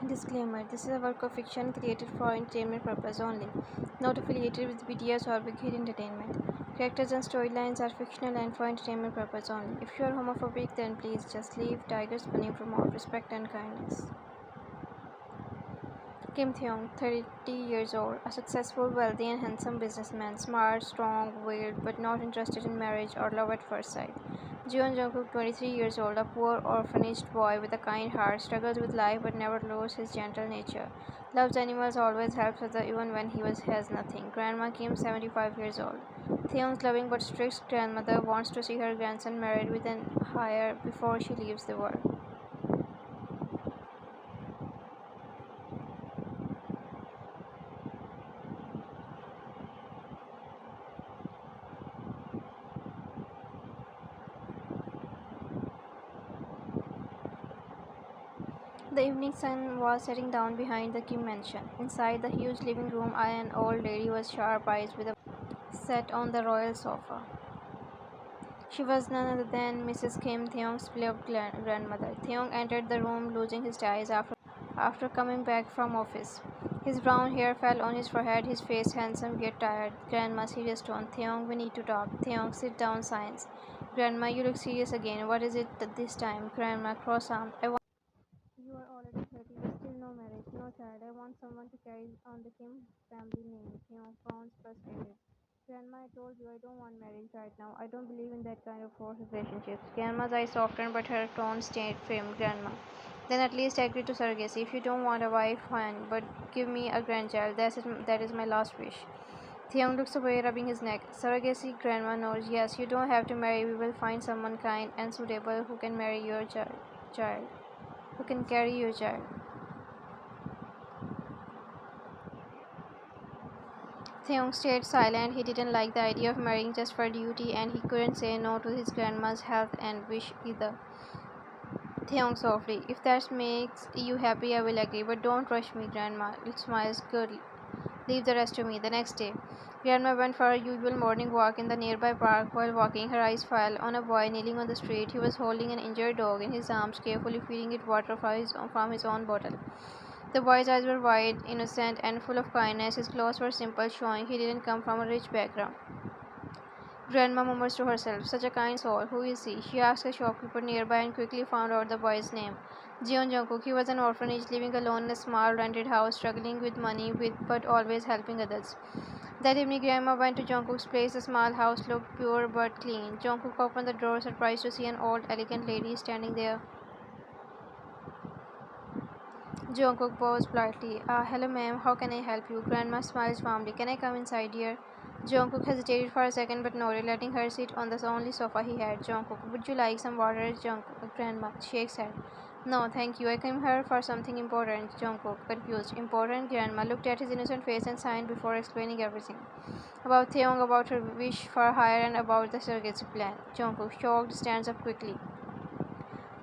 Disclaimer: this is a work of fiction created for entertainment purpose only, not affiliated with BTS or Big Hit Entertainment. Characters and storylines are fictional and for entertainment purpose only. If you are homophobic, then please just leave. Tigers bunny promote respect and kindness. Kim Taehyung, 30 years old, a successful, wealthy, and handsome businessman, smart, strong, weird, but not interested in marriage or love at first sight. Jeon Jungkook, 23 years old, a poor, orphanaged boy with a kind heart, struggles with life but never loses his gentle nature. Loves animals, always helps others even when has nothing. Grandma Kim, 75 years old. Taehyung's loving but strict grandmother wants to see her grandson married with an heir before she leaves the world. The evening sun was setting down behind the Kim mansion. Inside the huge living room, an old lady with sharp eyes with a sat on the royal sofa. She was none other than Mrs. Kim Taehyung's beloved grandmother. Taehyung entered the room, losing his ties after coming back from office. His brown hair fell on his forehead, his face handsome yet tired. Grandma, serious tone. Taehyung, we need to talk. Taehyung, sit down, science. Grandma, you look serious again. What is it this time? Grandma, cross-armed. You are already 30, but still no marriage, no child. I want someone to carry on the Kim family name. Sounds frustrated. Grandma, I told you I don't want marriage right now. I don't believe in that kind of forced relationships. Grandma's eyes softened, but her tone stayed firm. Grandma. Then at least agree to surrogacy. If you don't want a wife, fine, but give me a grandchild. That is my last wish. Theon looks away, rubbing his neck. Surrogacy, Grandma knows. Yes, you don't have to marry. We will find someone kind and suitable who can marry your child. Who can carry your child. Theung stayed silent. He didn't like the idea of marrying just for duty, and he couldn't say no to his grandma's health and wish either. Theung softly, if that makes you happy, I will agree, but don't rush me, Grandma. It smiles good. Leave the rest to me. The next day, Grandma went for her usual morning walk in the nearby park. While walking, her eyes fell on a boy kneeling on the street. He was holding an injured dog in his arms, carefully feeding it water from his own bottle. The boy's eyes were wide, innocent, and full of kindness. His clothes were simple, showing he didn't come from a rich background. Grandma murmured to herself, such a kind soul. Who is he? She asked a shopkeeper nearby and quickly found out the boy's name. Jeon Jungkook. He was an orphanage living alone in a small rented house, struggling with money but always helping others. That evening, Grandma went to Jungkook's place. The small house looked pure but clean. Jungkook opened the door, surprised to see an old, elegant lady standing there. Jungkook bows politely. Hello ma'am, how can I help you? Grandma smiles warmly. Can I come inside, dear? Jungkook hesitated for a second but nodded, letting her sit on the only sofa he had. Jungkook, would you like some water? Grandma shakes head. No, thank you. I came here for something important. Jungkook, confused. Important? Grandma looked at his innocent face and signed before explaining everything. About Theong, about her wish for hire, and about the surrogacy plan. Jungkook, shocked, stands up quickly.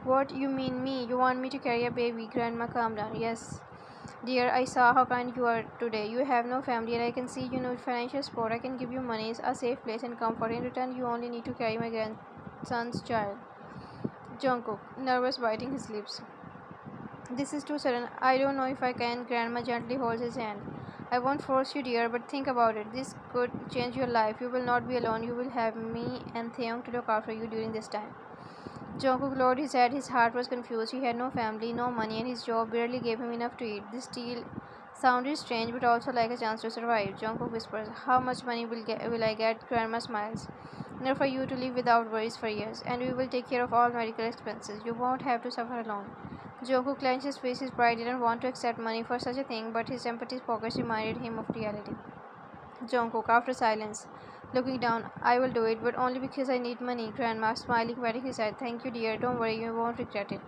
What, you mean me? You want me to carry a baby? Grandma, calm down. Yes. Dear, I saw how kind you are today. You have no family and I can see you need financial support. I can give you money, a safe place and comfort. In return, you only need to carry my grandson's child. Jungkook, nervous, biting his lips. This is too sudden. I don't know if I can. Grandma gently holds his hand. I won't force you, dear, but think about it. This could change your life. You will not be alone. You will have me and Theong to look after you during this time. Jungkook lowered his head. His heart was confused. He had no family, no money, and his job barely gave him enough to eat. This deal sounded strange, but also like a chance to survive. Jungkook whispers, "How much money will I get?" Grandma smiles. "Enough for you to live without worries for years, and we will take care of all medical expenses. You won't have to suffer alone." Jungkook clenched his face. His pride didn't want to accept money for such a thing, but his empty pockets reminded him of reality. Jungkook, after silence, looking down, I will do it, but only because I need money. Grandma, smiling, patting his head. Thank you, dear. Don't worry, you won't regret it.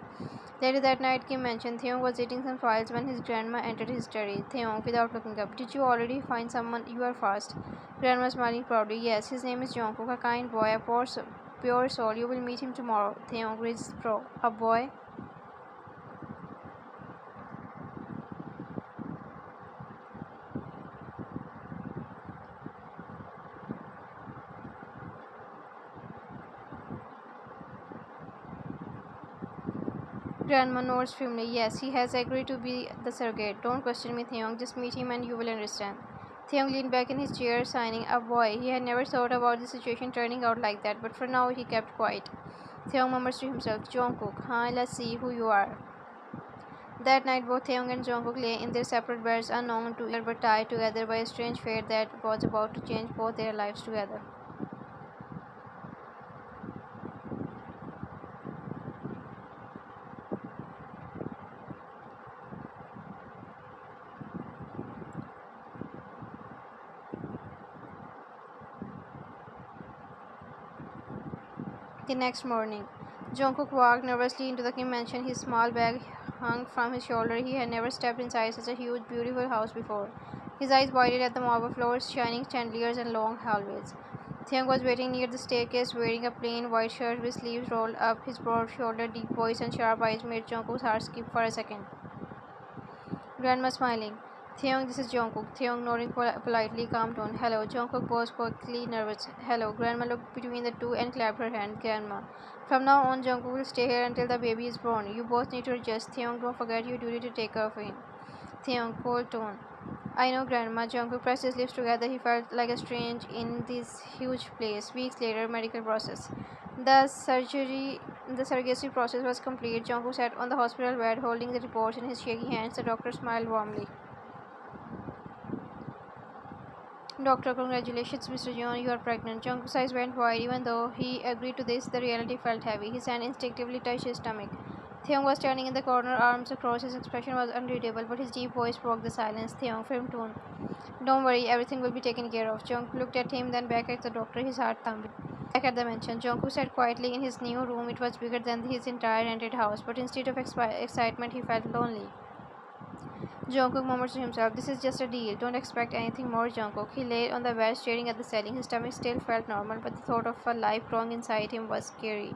Later that night, Kim mentioned Theong was eating some files when his grandma entered his study. Theong, without looking up, did you already find someone? You are fast. Grandma smiling proudly. Yes, his name is Jungkook, a kind boy, a pure soul. You will meet him tomorrow. Theong raised his pro. A boy? Grandma nods firmly. Yes, he has agreed to be the surrogate. Don't question me, Taehyung. Just meet him and you will understand. Taehyung leaned back in his chair, signing. A boy. He had never thought about the situation turning out like that, but for now he kept quiet. Taehyung murmurs to himself, Jungkook, huh? Let's see who you are. That night, both Taehyung and Jungkook lay in their separate beds, unknown to each other but tied together by a strange fate that was about to change both their lives together. The next morning, Jungkook walked nervously into the Kim mansion. His small bag hung from his shoulder. He had never stepped inside such a huge, beautiful house before. His eyes widened at the marble floors, shining chandeliers, and long hallways. Taehyung was waiting near the staircase, wearing a plain white shirt with sleeves rolled up. His broad-shouldered, deep voice and sharp eyes made Jungkook's heart skip for a second. Grandma smiling. Taehyung, this is Jungkook. Taehyung nodding politely, calm tone. Hello. Jungkook paused quickly, nervous. Hello. Grandma looked between the two and clapped her hand. Grandma. From now on, Jungkook will stay here until the baby is born. You both need to adjust. Taehyung, don't forget your duty to take care of him. Taehyung, cold tone. I know, Grandma. Jungkook pressed his lips together. He felt like a stranger in this huge place. Weeks later, medical process. The surrogacy process was complete. Jungkook sat on the hospital bed, holding the reports in his shaky hands. The doctor smiled warmly. Doctor, congratulations, Mr. Jeon, you are pregnant. Jungkook's eyes went wide. Even though he agreed to this, the reality felt heavy. His hand instinctively touched his stomach. Taehyung was standing in the corner, arms across. His expression was unreadable, but his deep voice broke the silence. Taehyung, firm tone. Don't worry, everything will be taken care of. Jungkook looked at him, then back at the doctor, his heart thumping. Back at the mansion, Jungkook sat quietly in his new room. It was bigger than his entire rented house, but instead of excitement, he felt lonely. Jungkook murmured to himself, this is just a deal. Don't expect anything more, Jungkook. He lay on the bed, staring at the ceiling. His stomach still felt normal, but the thought of a life growing inside him was scary.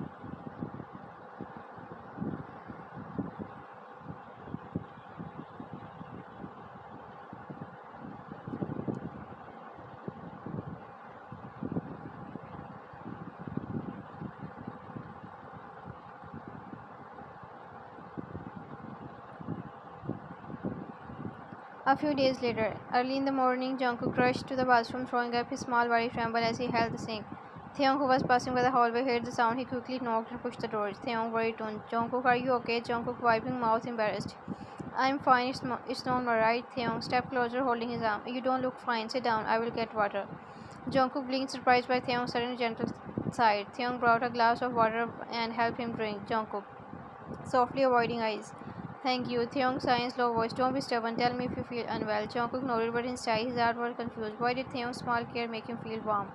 A few days later, early in the morning, Jungkook rushed to the bathroom, throwing up. His small body trembled as he held the sink. Taehyung, who was passing by the hallway, heard the sound. He quickly knocked and pushed the door. Taehyung, worried tone. Jungkook, are you okay? Jungkook, wiping mouth, embarrassed. I'm fine. It's normal, right? Taehyung, step closer, holding his arm. You don't look fine. Sit down. I will get water. Jungkook blinked, surprised by Taehyung's sudden gentle side. Taehyung brought a glass of water and helped him drink. Jungkook, softly avoiding eyes. Thank you. Taehyung sighed in slow voice. Don't be stubborn. Tell me if you feel unwell. Jungkook nodded, but inside his heart was confused. Why did Taehyung's small care make him feel warm?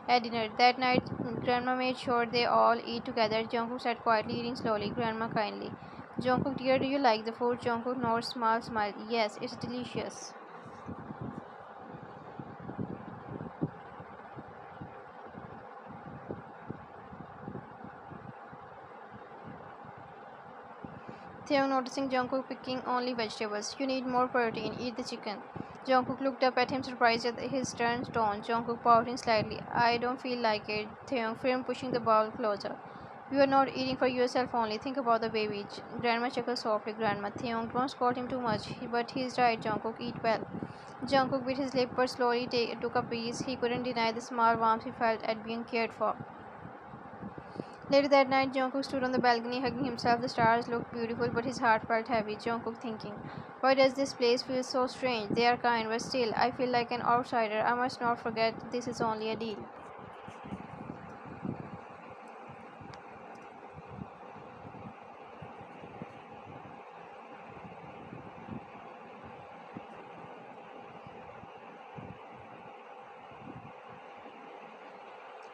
At dinner that night, Grandma made sure they all eat together. Jungkook sat quietly, eating slowly. Grandma kindly. Jungkook, dear, do you like the food? Jungkook nodded, smiled. Yes, it's delicious. Taehyung noticing Jungkook picking only vegetables. You need more protein. Eat the chicken. Jungkook looked up at him, surprised at his stern tone. Jungkook pouting slightly. I don't feel like it. Taehyung, firm, pushing the bowl closer. You are not eating for yourself only. Think about the baby. Grandma chuckled softly. Grandma, Taehyung, don't scold him too much. But he's right, Jungkook. Eat well. Jungkook bit his lip but slowly took a piece. He couldn't deny the small warmth he felt at being cared for. Later that night, Jungkook stood on the balcony hugging himself. The stars looked beautiful, but his heart felt heavy. Jungkook thinking, why does this place feel so strange? They are kind, but still, I feel like an outsider. I must not forget this is only a deal.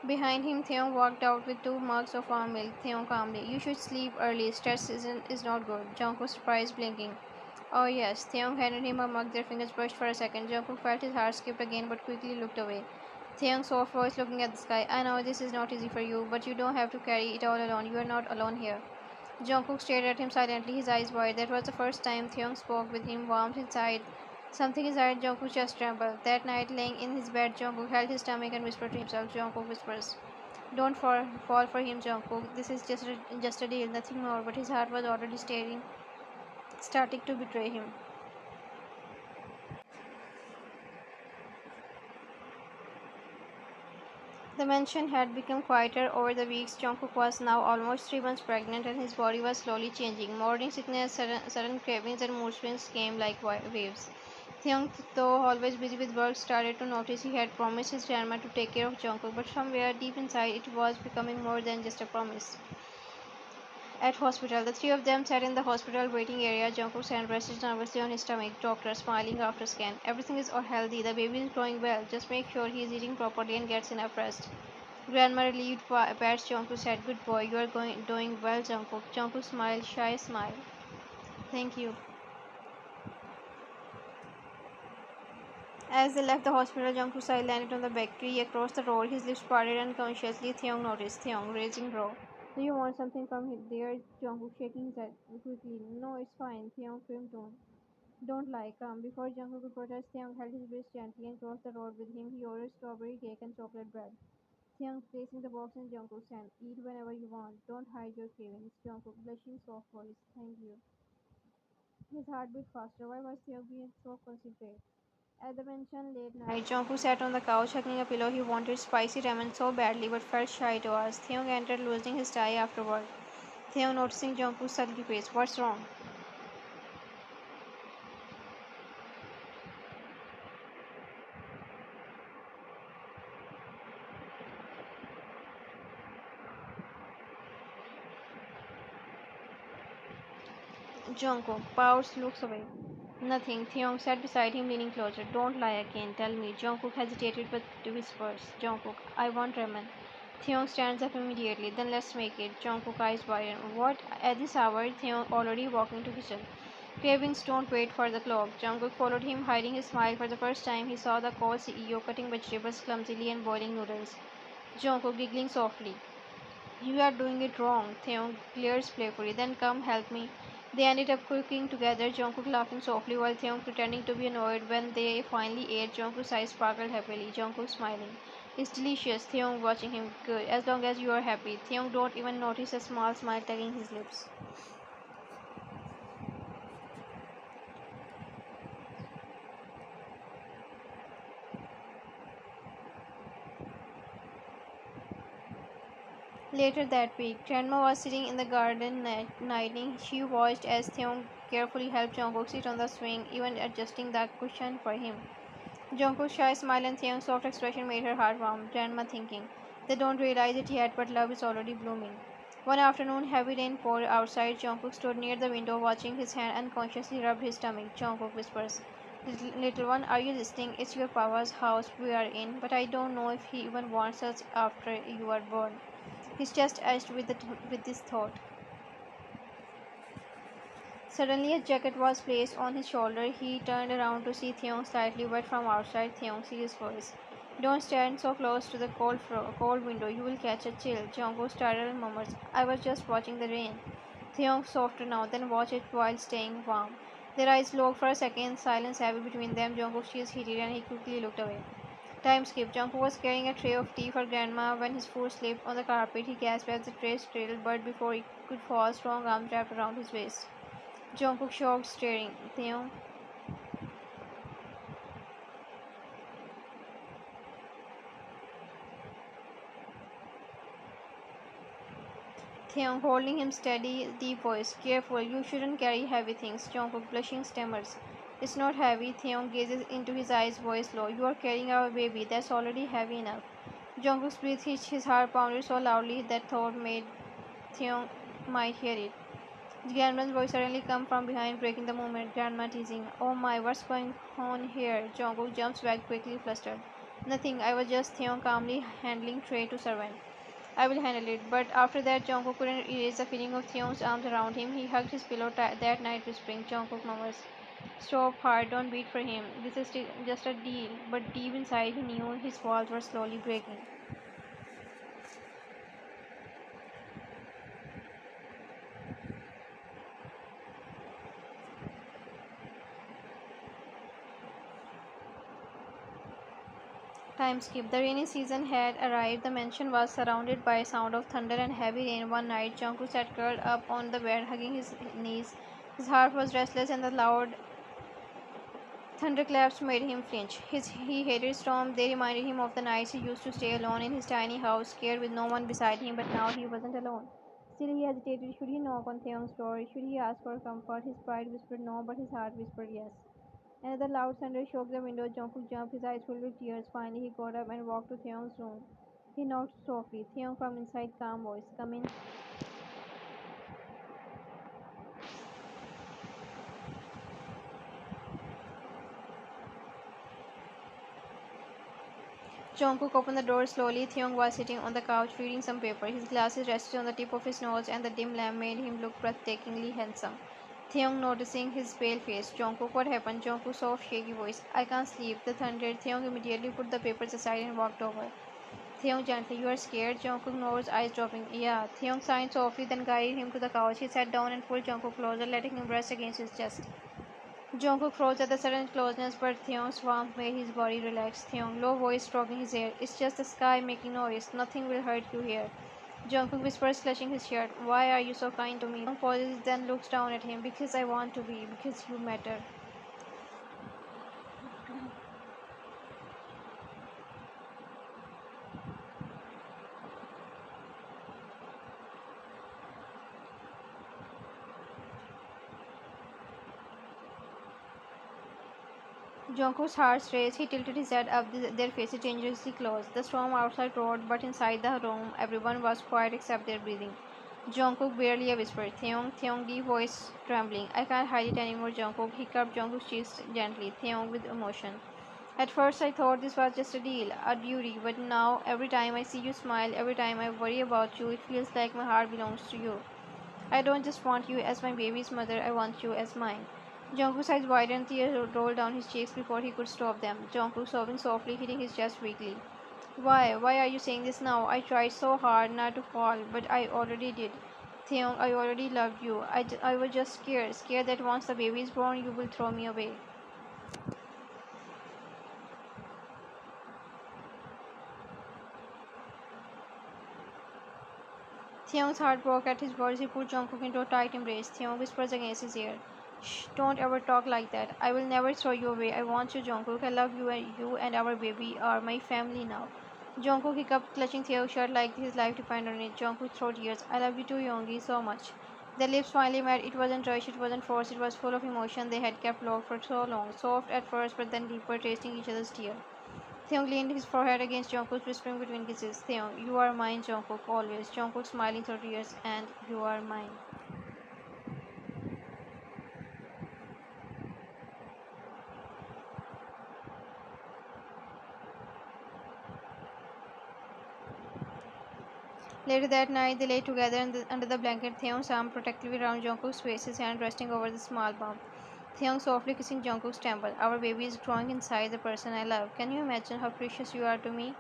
Behind him, Taehyung walked out with 2 mugs of warm milk. Taehyung calmly, you should sleep early. Stress is not good. Jungkook surprised, blinking. Oh yes. Taehyung handed him a mug. Their fingers brushed for a second. Jungkook felt his heart skip again, but quickly looked away. Taehyung's soft voice looking at the sky. I know this is not easy for you, but you don't have to carry it all alone. You are not alone here. Jungkook stared at him silently, his eyes wide. That was the first time Taehyung spoke with him, warmth inside. Something inside Jungkook's chest trembled. That night, laying in his bed, Jungkook held his stomach and whispered to himself. Jungkook whispers. Don't fall for him, Jungkook. This is just a deal, nothing more. But his heart was already starting to betray him. The mansion had become quieter over the weeks. Jungkook was now almost 3 months pregnant, and his body was slowly changing. Morning sickness, sudden cravings, and mood swings came like waves. Taehyung, though always busy with work, started to notice he had promised his grandma to take care of Jungkook, but somewhere deep inside it was becoming more than just a promise. At hospital, the three of them sat in the hospital waiting area. Jungkook's hand rested nervously on his stomach. Doctor smiling after scan. Everything is all healthy. The baby is growing well. Just make sure he is eating properly and gets enough rest. Grandma relieved pats Jungkook said, "Good boy, you are doing well, Jungkook." Jungkook smiled, shy smile. Thank you. As they left the hospital, Jungkook's eye landed on the bakery across the road. His lips parted unconsciously. Taehyung noticed. Taehyung, raising brow. Do you want something from there? Jungkook shaking his head quickly. No, it's fine. Taehyung trimmed tone. Don't lie, come. Before Jungkook could protest, Taehyung held his wrist gently and crossed the road with him. He ordered strawberry cake and chocolate bread. Taehyung placing the box in Jungkook's hand. Eat whenever you want. Don't hide your cravings. Jungkook blushing soft voice. Thank you. His heart beat faster. Why was Taehyung being so considerate? At the mansion late night, Jungkook sat on the couch hugging a pillow. He wanted spicy ramen so badly but felt shy to ask. Taehyung entered losing his tie afterward. Taehyung noticing Jungkook's sulky face. What's wrong? Jungkook pouts, looks away. Nothing. Taehyung sat beside him, leaning closer. Don't lie again. Tell me. Jungkook hesitated but whispers. Jungkook, I want ramen. Taehyung stands up immediately. Then let's make it. Jungkook eyes widen. What? At this hour? Taehyung already walking to kitchen. Cravings don't wait for the clock. Jungkook followed him, hiding his smile. For the first time, he saw the cold CEO cutting vegetables clumsily and boiling noodles. Jungkook giggling softly. You are doing it wrong, Taehyung glares playfully. Then come help me. They ended up cooking together, Jungkook laughing softly while Taehyung pretending to be annoyed. When they finally ate, Jungkook's eyes sparkled happily, Jungkook smiling. It's delicious, Taehyung watching him. Good, as long as you are happy. Taehyung don't even notice a small smile tugging his lips. Later that week, Grandma was sitting in the garden knitting. She watched as Taehyung carefully helped Jungkook sit on the swing, even adjusting the cushion for him. Jungkook's shy smile and Taehyung's soft expression made her heart warm. Grandma thinking, they don't realize it yet, but love is already blooming. One afternoon, heavy rain poured outside. Jungkook stood near the window, watching his hand unconsciously rubbed his stomach. Jungkook whispers, Little one, are you listening? It's your papa's house we are in, but I don't know if he even wants us after you are born. His chest edged with this thought. Suddenly, a jacket was placed on his shoulder. He turned around to see Taehyung slightly wet from outside. Taehyung serious voice. Don't stand so close to the cold window. You will catch a chill. Jungkook startled and murmurs, I was just watching the rain. Taehyung softer now, then watched it while staying warm. Their eyes locked for a second, silence heavy between them. Jungkook's cheeks heated and he quickly looked away. Time skip. Jungkook was carrying a tray of tea for grandma when his foot slipped on the carpet. He gasped as the tray straddled, but before it could fall, strong arms wrapped around his waist. Jungkook shocked, staring. Taehyung holding him steady, deep voice. Careful, you shouldn't carry heavy things. Jungkook blushing stammers. It's not heavy. Taehyung gazes into his eyes, voice low. You are carrying our baby. That's already heavy enough. Jungkook's breath hitched. His heart pounded so loudly that thought made Taehyung might hear it. Grandma's voice suddenly come from behind, breaking the moment. Grandma teasing. Oh my, what's going on here? Jungkook jumps back quickly, flustered. Nothing. I was just Taehyung calmly handling tray to servant. I will handle it. But after that, Jungkook couldn't erase the feeling of Theon's arms around him. He hugged his pillow that night, whispering, Jungkook murmurs, Stop hard, don't beat for him. This is just a deal. But deep inside, he knew his walls were slowly breaking. Time skip. The rainy season had arrived. The mansion was surrounded by a sound of thunder and heavy rain. One night, Jungkook sat curled up on the bed, hugging his knees. His heart was restless, and the loud thunderclaps made him flinch. He hated storms. They reminded him of the nights he used to stay alone in his tiny house, scared with no one beside him. But now he wasn't alone. Still, he hesitated. Should he knock on Taehyung's door? Should he ask for comfort? His pride whispered no, but his heart whispered yes. Another loud thunder shook the window. Jungkook jumped, his eyes filled with tears. Finally, he got up and walked to Taehyung's room. He knocked softly. Taehyung from inside, calm voice. Come in. Jungkook opened the door slowly. Taehyung was sitting on the couch reading some paper. His glasses rested on the tip of his nose, and the dim lamp made him look breathtakingly handsome. Taehyung noticing his pale face. Jungkook, what happened? Jungkook's soft, shaky voice. I can't sleep. The thunder. Taehyung immediately put the papers aside and walked over. Taehyung gently, you are scared? Jungkook nose, eyes dropping. Yeah. Taehyung sighed softly, then guided him to the couch. He sat down and pulled Jungkook closer, letting him rest against his chest. Jungkook froze at the sudden closeness, but Taehyung's warmth made his body relax. Taehyung, low voice stroking his hair. It's just the sky making noise. Nothing will hurt you here. Jungkook whispers, clutching his shirt. Why are you so kind to me? Taehyung pauses, then looks down at him. Because I want to be. Because you matter. Jungkook's heart raced. He tilted his head up, their faces dangerously close. The storm outside roared, but inside the room, everyone was quiet except their breathing. Jungkook barely a whisper. Taehyung, Taehyung, deep voice trembling. I can't hide it anymore, Jungkook. He cupped Jungkook's cheeks gently. Taehyung with emotion. At first, I thought this was just a deal, a duty, but now, every time I see you smile, every time I worry about you, it feels like my heart belongs to you. I don't just want you as my baby's mother, I want you as mine. Jungkook's eyes widened, tears rolled down his cheeks before he could stop them. Jungkook sobbing softly, hitting his chest weakly. Why? Why are you saying this now? I tried so hard not to fall, but I already did. Taehyung, I already loved you. I was just scared. Scared that once the baby is born, you will throw me away. Taehyung's heart broke at his words. He put Jungkook into a tight embrace. Taehyung whispers against his ear. Shh, don't ever talk like that. I will never throw you away. I want you, Jungkook. I love you and our baby are my family now. Jungkook hiccuped, clutching Taehyung's shirt like his life depended on it. Jungkook threw tears. I love you too, Yoongi, so much. Their lips finally met. It wasn't rushed, it wasn't forced, it was full of emotion they had kept locked for so long. Soft at first, but then deeper, tasting each other's tears. Taehyung leaned his forehead against Jungkook's, whispering between kisses. Taehyung, you are mine, Jungkook, always. Jungkook smiling through tears, and you are mine. Later that night, they lay together under the blanket, Taehyung's arm protectively around Jungkook's face, his hand resting over the small bump. Taehyung softly kissing Jungkook's temple. Our baby is growing inside the person I love. Can you imagine how precious you are to me?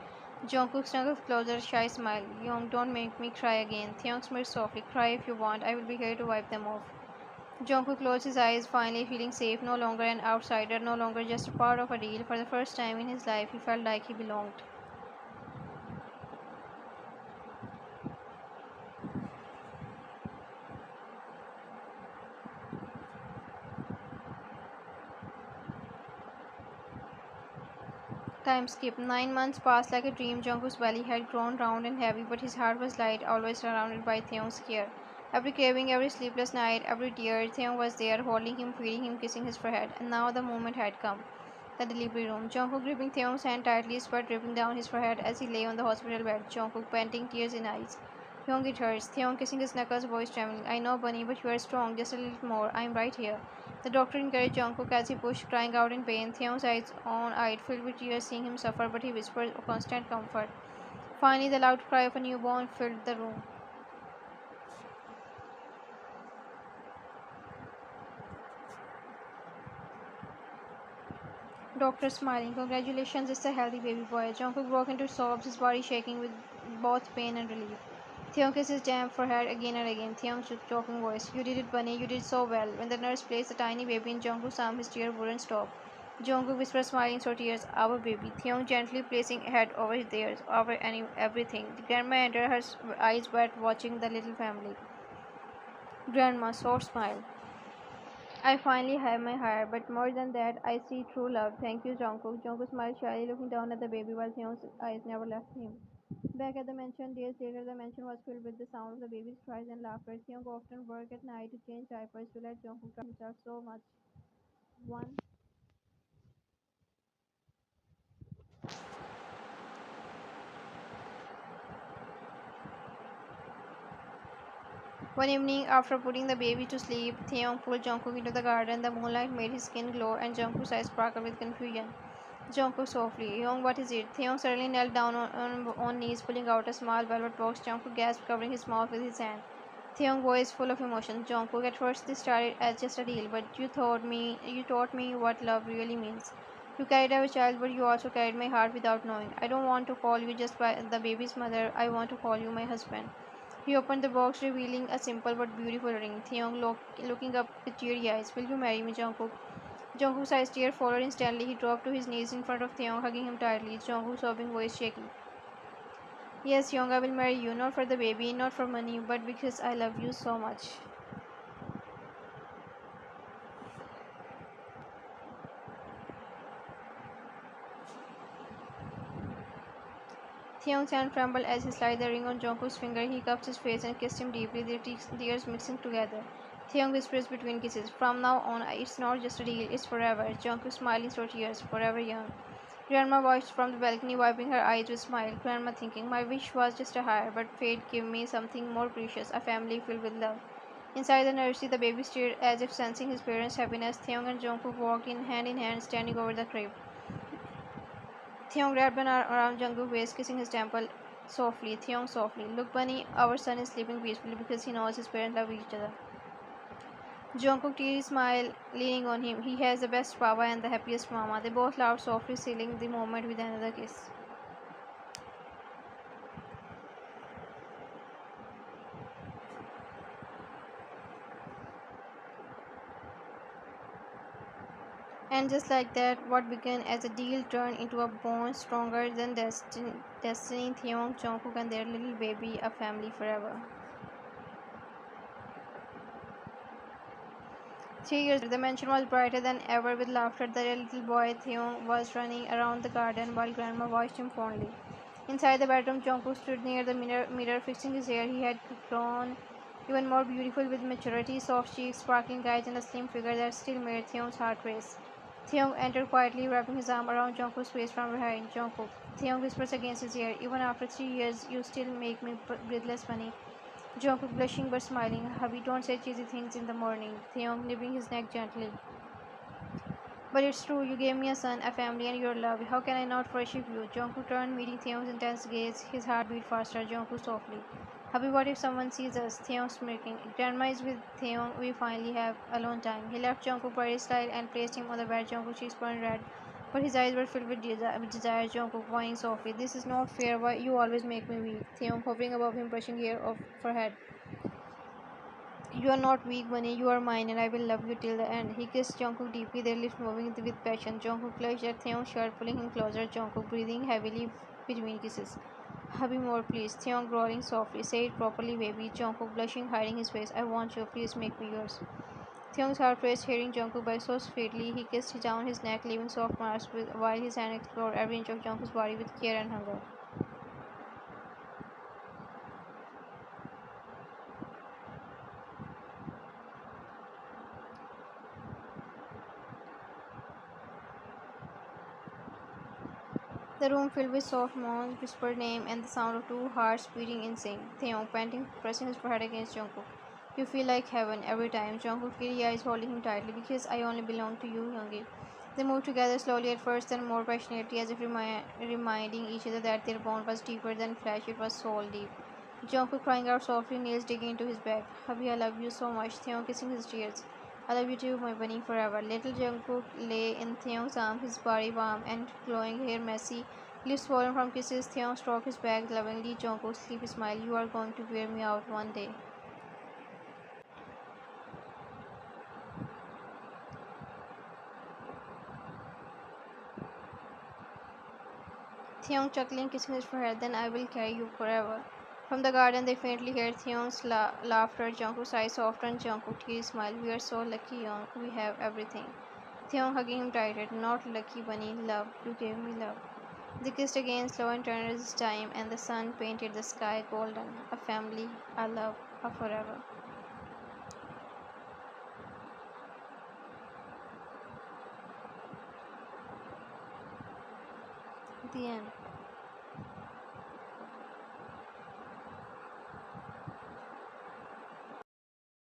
Jungkook snuggled closer, shy smile. Young, don't make me cry again. Taehyung smiled softly. Cry if you want. I will be here to wipe them off. Jungkook closed his eyes, finally feeling safe, no longer an outsider, no longer just a part of a deal. For the first time in his life, he felt like he belonged. Time skip. 9 months passed like a dream. Jungkook's belly had grown round and heavy, but his heart was light, always surrounded by Taehyung's care. Every craving, every sleepless night, every tear, Taehyung was there, holding him, feeding him, kissing his forehead. And now the moment had come. The delivery room. Jungkook gripping Taehyung's hand tightly, sweat dripping down his forehead as he lay on the hospital bed. Jungkook panting, tears in eyes. Hyung, it hurts. Taehyung kissing his knuckles, voice trembling. I know, Bunny, but you are strong. Just a little more. I am right here. The doctor encouraged Jungkook as he pushed, crying out in pain. Taehyung's eyes on-eyed, filled with tears, seeing him suffer, but he whispered constant comfort. Finally, the loud cry of a newborn filled the room. Doctor smiling. Congratulations, it's a healthy baby boy. Jungkook broke into sobs, his body shaking with both pain and relief. Taehyung kissed his damp forehead again and again. Taehyung's choking voice. You did it, Bunny. You did so well. When the nurse placed the tiny baby in Jungkook's arm, his tears wouldn't stop. Jungkook whispers, smiling through tears, "Our baby." Taehyung gently placing head over theirs, over everything. The grandma entered, her eyes wet, watching the little family. Grandma, soft smile. I finally have my heart, but more than that, I see true love. Thank you, Jungkook. Jungkook smiled shyly, looking down at the baby while Taehyung's eyes never left him. Back at the mansion, days later, the mansion was filled with the sound of the baby's cries and laughter. Taehyung often worked at night to change diapers to let Jungkook try himself so much. One One evening, after putting the baby to sleep, Taehyung pulled Jungkook into the garden. The moonlight made his skin glow, and Jungkook's eyes sparkled with confusion. Jungkook softly, "Young, what is it?" Taehyung suddenly knelt down on knees, pulling out a small velvet box. Jungkook gasped, covering his mouth with his hand. Taehyung's voice full of emotion. "Jungkook, at first this started as just a deal, but you taught me what love really means. You carried our child, but you also carried my heart without knowing. I don't want to call you just by the baby's mother. I want to call you my husband." He opened the box, revealing a simple but beautiful ring. Taehyung looking up with teary eyes. "Will you marry me, Jungkook?" Jungkook's eyes tear followed instantly. He dropped to his knees in front of Taehyung, hugging him tightly. Jungkook's sobbing voice shaking. "Yes, Young, I will marry you. Not for the baby, not for money, but because I love you so much." Taehyung's hand trembled as he slid the ring on Jungkook's finger. He cupped his face and kissed him deeply, their tears mixing together. Taehyung whispers between kisses, "From now on, it's not just a deal, it's forever." Jungkook smiling through tears, "Forever young." Grandma watched from the balcony, wiping her eyes with smile. Grandma thinking, "My wish was just a higher, but fate gave me something more precious, a family filled with love." Inside the nursery, the baby stared as if sensing his parents' happiness. Taehyung and Jungkook walked in hand, standing over the crib. Taehyung wrapped an arm around Jungkook's waist, kissing his temple softly. Taehyung softly, "Look, Bunny, our son is sleeping peacefully because he knows his parents love each other." Jungkook teary smile, leaning on him. He has the best papa and the happiest mama. They both laughed softly, sealing the moment with another kiss. And just like that, what began as a deal turned into a bond stronger than destiny. Taehyung, Jungkook, and their little baby, a family forever. 3 years later, the mansion was brighter than ever with laughter. The little boy Taehyung was running around the garden while Grandma watched him fondly. Inside the bedroom, Jungkook stood near the mirror, fixing his hair. He had grown even more beautiful with maturity, soft cheeks, sparkling eyes, and a slim figure that still made Taehyung's heart race. Taehyung entered quietly, wrapping his arm around Jungkook's waist from behind. "Jungkook," Taehyung whispers against his ear, "even after 3 years, you still make me breathless, Bunny." Jungkook blushing but smiling. "Hubby, don't say cheesy things in the morning." Taehyung nibbling his neck gently. "But it's true, you gave me a son, a family, and your love. How can I not worship you?" Jungkook turned, meeting Taehyung's intense gaze. His heart beat faster. Jungkook softly, "Hubby, what if someone sees us?" Taehyung smirking. "Grandma is with Taehyung. We finally have alone time." He left Jungkook by his side and placed him on the bed. Jungkook's cheeks burned red, but his eyes were filled with desire. Jungkook whining softly, "This is not fair. Why you always make me weak?" Taehyung hovering above him, brushing hair off forehead. "You are not weak, Bunny. You are mine, and I will love you till the end." He kissed Jungkook deeply, their lips moving with passion. Jungkook clutched at Taehyung's shirt, pulling him closer. Jungkook breathing heavily between kisses. "Hubby, more, please." Taehyung growling softly, "Say it properly, baby." Jungkook blushing, hiding his face. "I want you. Please make me yours." Taehyung's heart raced, hearing Jungkook beg so sweetly. He kissed down his neck, leaving soft marks while his hand explored every inch of Jungkook's body with care and hunger. The room filled with soft moans, whispered name, and the sound of two hearts beating in sync. Taehyung panting, pressing his forehead against Jungkook. "You feel like heaven every time." Jungkook teary eyes holding him tightly. "Because I only belong to you, Youngie." They moved together slowly at first, then more passionately, as if reminding each other that their bond was deeper than flesh, it was soul deep. Jungkook crying out softly, nails digging into his back. "Hubby, I love you so much." Taehyung kissing his tears. "I love you too, my bunny, forever." Little Jungkook lay in Taehyung's arm, his body warm and glowing, hair messy, lips swollen from kisses. Taehyung stroked his back lovingly. Jungkook sleepy smile. "You are going to wear me out one day." Taehyung chuckling, kissing his forehead. Then I will carry you forever. From the garden, they faintly heard Taehyung's laughter. Jungkook's eyes softened. Jungkook tears smiled. We are so lucky, Young. We have everything. Taehyung hugging him tighter. Not lucky, bunny. Love. You gave me love. They kissed again, slow and tender this time, and the sun painted the sky golden. A family, a love, a forever. The end.